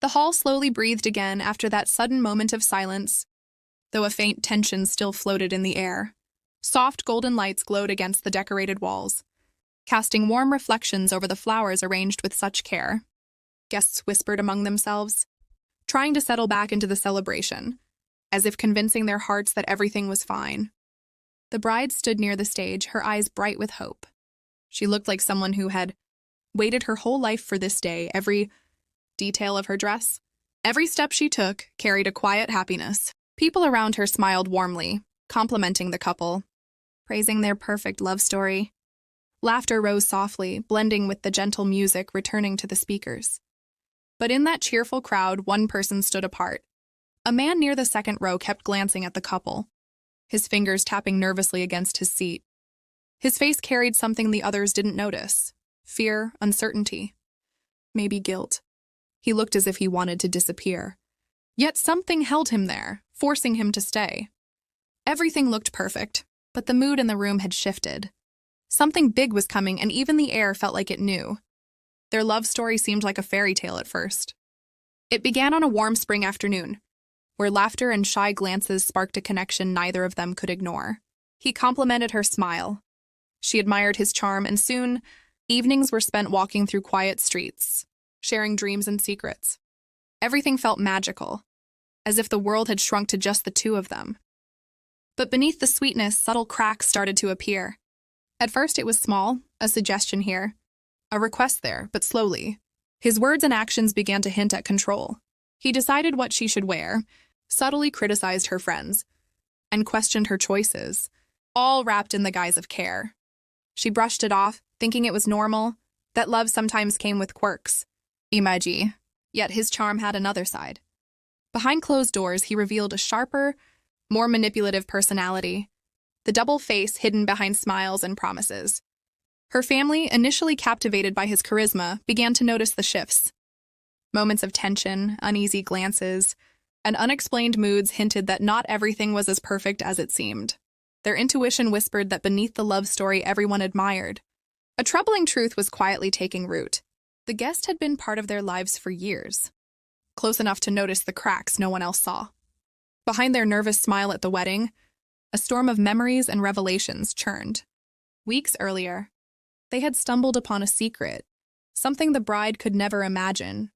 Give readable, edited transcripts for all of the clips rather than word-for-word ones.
The hall slowly breathed again after that sudden moment of silence, though a faint tension still floated in the air. Soft golden lights glowed against the decorated walls, casting warm reflections over the flowers arranged with such care. Guests whispered among themselves, trying to settle back into the celebration, as if convincing their hearts that everything was fine. The bride stood near the stage, her eyes bright with hope. She looked like someone who had waited her whole life for this day. Every detail of her dress, every step she took, carried a quiet happiness. People around her smiled warmly, complimenting the couple, praising their perfect love story. Laughter rose softly, blending with the gentle music returning to the speakers. But in that cheerful crowd, one person stood apart. A man near the second row kept glancing at the couple, his fingers tapping nervously against his seat. His face carried something the others didn't notice: fear, uncertainty, maybe guilt. He looked as if he wanted to disappear. Yet something held him there, forcing him to stay. Everything looked perfect, but the mood in the room had shifted. Something big was coming, and even the air felt like it knew. Their love story seemed like a fairy tale at first. It began on a warm spring afternoon, where laughter and shy glances sparked a connection neither of them could ignore. He complimented her smile. She admired his charm, and soon, evenings were spent walking through quiet streets, sharing dreams and secrets. Everything felt magical, as if the world had shrunk to just the two of them. But beneath the sweetness, subtle cracks started to appear. At first it was small, a suggestion here, a request there, but slowly, his words and actions began to hint at control. He decided what she should wear, subtly criticized her friends, and questioned her choices, all wrapped in the guise of care. She brushed it off, thinking it was normal, that love sometimes came with quirks. Imagie. Yet his charm had another side. Behind closed doors, he revealed a sharper, more manipulative personality, the double face hidden behind smiles and promises. Her family, initially captivated by his charisma, began to notice the shifts. Moments of tension, uneasy glances, and unexplained moods hinted that not everything was as perfect as it seemed. Their intuition whispered that beneath the love story everyone admired, a troubling truth was quietly taking root. The guest had been part of their lives for years, close enough to notice the cracks no one else saw. Behind their nervous smile at the wedding, a storm of memories and revelations churned. Weeks earlier, they had stumbled upon a secret, something the bride could never imagine.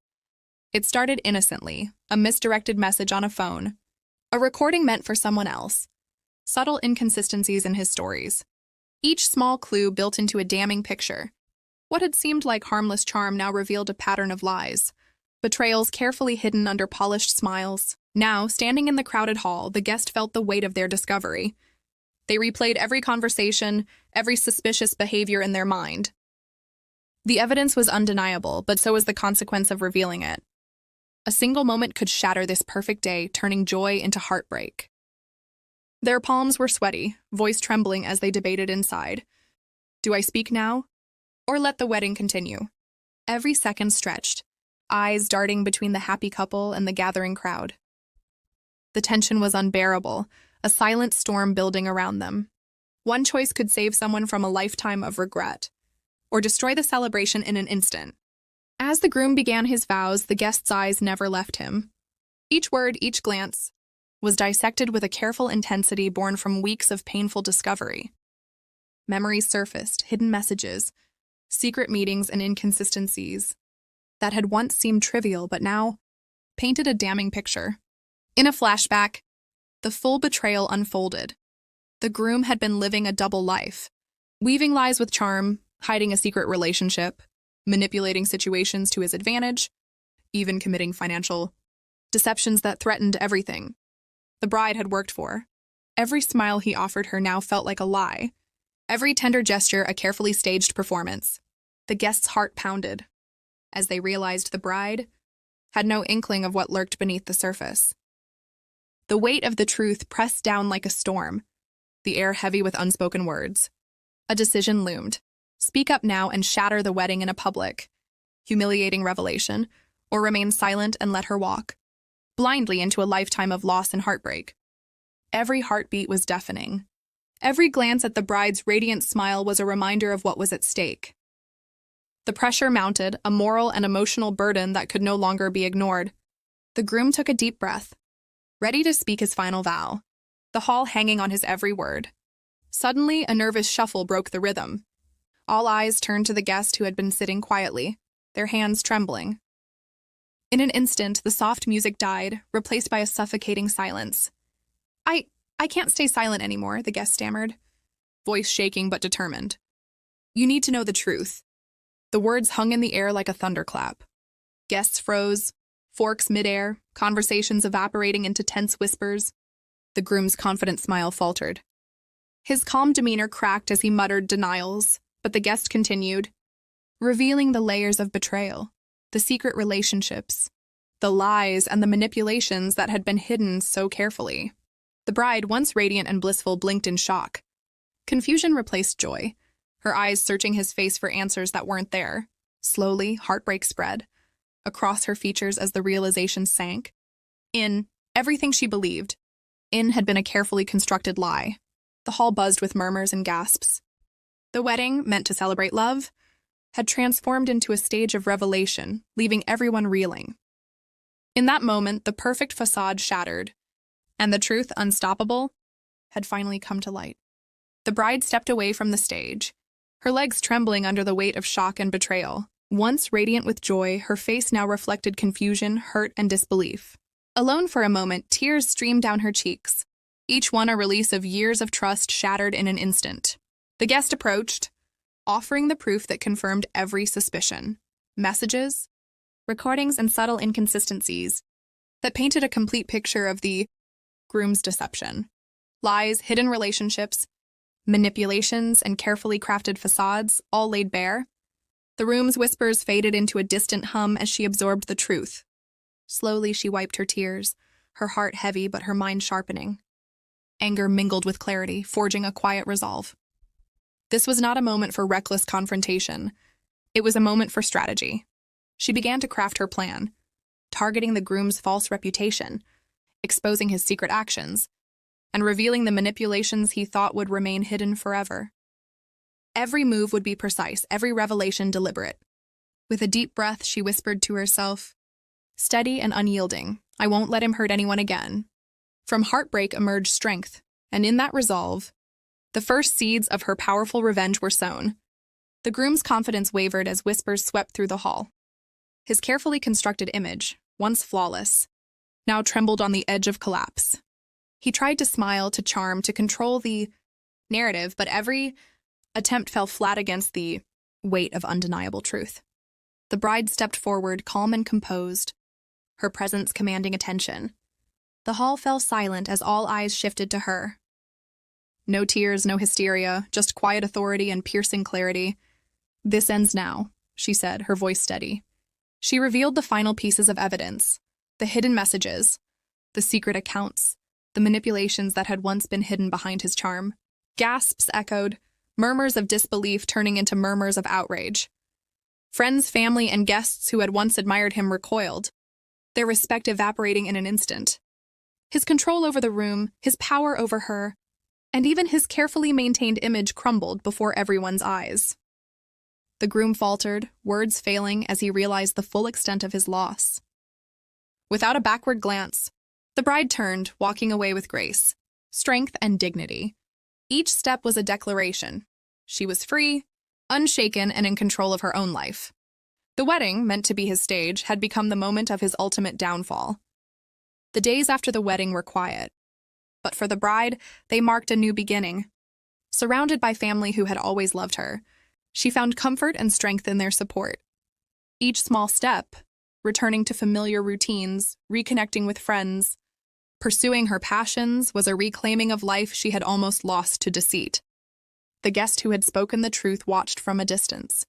It started innocently, a misdirected message on a phone, a recording meant for someone else, subtle inconsistencies in his stories. Each small clue built into a damning picture. What had seemed like harmless charm now revealed a pattern of lies, betrayals carefully hidden under polished smiles. Now, standing in the crowded hall, the guest felt the weight of their discovery. They replayed every conversation, every suspicious behavior in their mind. The evidence was undeniable, but so was the consequence of revealing it. A single moment could shatter this perfect day, turning joy into heartbreak. Their palms were sweaty, voice trembling as they debated inside. Do I speak now, or let the wedding continue? Every second stretched, eyes darting between the happy couple and the gathering crowd. The tension was unbearable, a silent storm building around them. One choice could save someone from a lifetime of regret, or destroy the celebration in an instant. As the groom began his vows, the guest's eyes never left him. Each word, each glance, was dissected with a careful intensity born from weeks of painful discovery. Memories surfaced, hidden messages, secret meetings and inconsistencies that had once seemed trivial but now painted a damning picture. In a flashback, the full betrayal unfolded. The groom had been living a double life, weaving lies with charm, hiding a secret relationship, manipulating situations to his advantage, even committing financial deceptions that threatened everything the bride had worked for. Every smile he offered her now felt like a lie, every tender gesture a carefully staged performance. The guest's heart pounded as they realized the bride had no inkling of what lurked beneath the surface. The weight of the truth pressed down like a storm, the air heavy with unspoken words. A decision loomed. Speak up now and shatter the wedding in a public, humiliating revelation, or remain silent and let her walk, blindly into a lifetime of loss and heartbreak. Every heartbeat was deafening. Every glance at the bride's radiant smile was a reminder of what was at stake. The pressure mounted, a moral and emotional burden that could no longer be ignored. The groom took a deep breath, ready to speak his final vow, the hall hanging on his every word. Suddenly, a nervous shuffle broke the rhythm. All eyes turned to the guest who had been sitting quietly, their hands trembling. In an instant, the soft music died, replaced by a suffocating silence. I can't stay silent anymore, the guest stammered, voice shaking but determined. You need to know the truth. The words hung in the air like a thunderclap. Guests froze, forks midair, conversations evaporating into tense whispers. The groom's confident smile faltered. His calm demeanor cracked as he muttered denials, but the guest continued, revealing the layers of betrayal, the secret relationships, the lies and the manipulations that had been hidden so carefully. The bride, once radiant and blissful, blinked in shock. Confusion replaced joy, her eyes searching his face for answers that weren't there. Slowly, heartbreak spread across her features as the realization sank. Everything she believed, had been a carefully constructed lie. The hall buzzed with murmurs and gasps. The wedding, meant to celebrate love, had transformed into a stage of revelation, leaving everyone reeling. In that moment, the perfect facade shattered, and the truth, unstoppable, had finally come to light. The bride stepped away from the stage, her legs trembling under the weight of shock and betrayal. Once radiant with joy, her face now reflected confusion, hurt, and disbelief. Alone for a moment, tears streamed down her cheeks, each one a release of years of trust shattered in an instant. The guest approached, offering the proof that confirmed every suspicion. Messages, recordings, and subtle inconsistencies that painted a complete picture of the groom's deception. Lies, hidden relationships, manipulations, and carefully crafted facades, all laid bare. The room's whispers faded into a distant hum as she absorbed the truth. Slowly she wiped her tears, her heart heavy but her mind sharpening. Anger mingled with clarity, forging a quiet resolve. This was not a moment for reckless confrontation. It was a moment for strategy. She began to craft her plan, targeting the groom's false reputation, exposing his secret actions, and revealing the manipulations he thought would remain hidden forever. Every move would be precise, every revelation deliberate. With a deep breath, she whispered to herself, steady and unyielding, I won't let him hurt anyone again. From heartbreak emerged strength, and in that resolve, the first seeds of her powerful revenge were sown. The groom's confidence wavered as whispers swept through the hall. His carefully constructed image, once flawless, now trembled on the edge of collapse. He tried to smile, to charm, to control the narrative, but every attempt fell flat against the weight of undeniable truth. The bride stepped forward, calm and composed, her presence commanding attention. The hall fell silent as all eyes shifted to her. No tears, no hysteria, just quiet authority and piercing clarity. This ends now, she said, her voice steady. She revealed the final pieces of evidence, the hidden messages, the secret accounts, the manipulations that had once been hidden behind his charm. Gasps echoed, murmurs of disbelief turning into murmurs of outrage. Friends, family, and guests who had once admired him recoiled, their respect evaporating in an instant. His control over the room, his power over her, and even his carefully maintained image crumbled before everyone's eyes. The groom faltered, words failing as he realized the full extent of his loss. Without a backward glance, the bride turned, walking away with grace, strength, and dignity. Each step was a declaration. She was free, unshaken, and in control of her own life. The wedding, meant to be his stage, had become the moment of his ultimate downfall. The days after the wedding were quiet, but for the bride, they marked a new beginning. Surrounded by family who had always loved her, she found comfort and strength in their support. Each small step, returning to familiar routines, reconnecting with friends, pursuing her passions, was a reclaiming of life she had almost lost to deceit. The guest who had spoken the truth watched from a distance,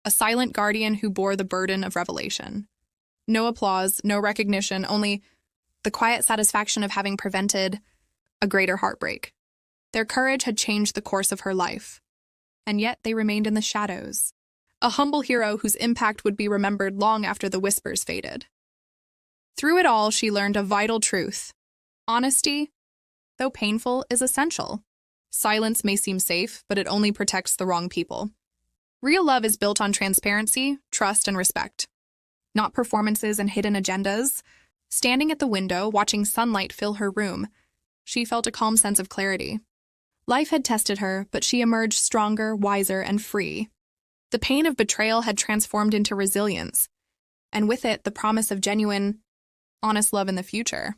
a silent guardian who bore the burden of revelation. No applause, no recognition, only the quiet satisfaction of having prevented a greater heartbreak. Their courage had changed the course of her life, and yet they remained in the shadows, a humble hero whose impact would be remembered long after the whispers faded. Through it all, she learned a vital truth. Honesty, though painful, is essential. Silence may seem safe, but it only protects the wrong people. Real love is built on transparency, trust, and respect, not performances and hidden agendas. Standing at the window, watching sunlight fill her room, she felt a calm sense of clarity. Life had tested her, but she emerged stronger, wiser, and free. The pain of betrayal had transformed into resilience, and with it, the promise of genuine, honest love in the future.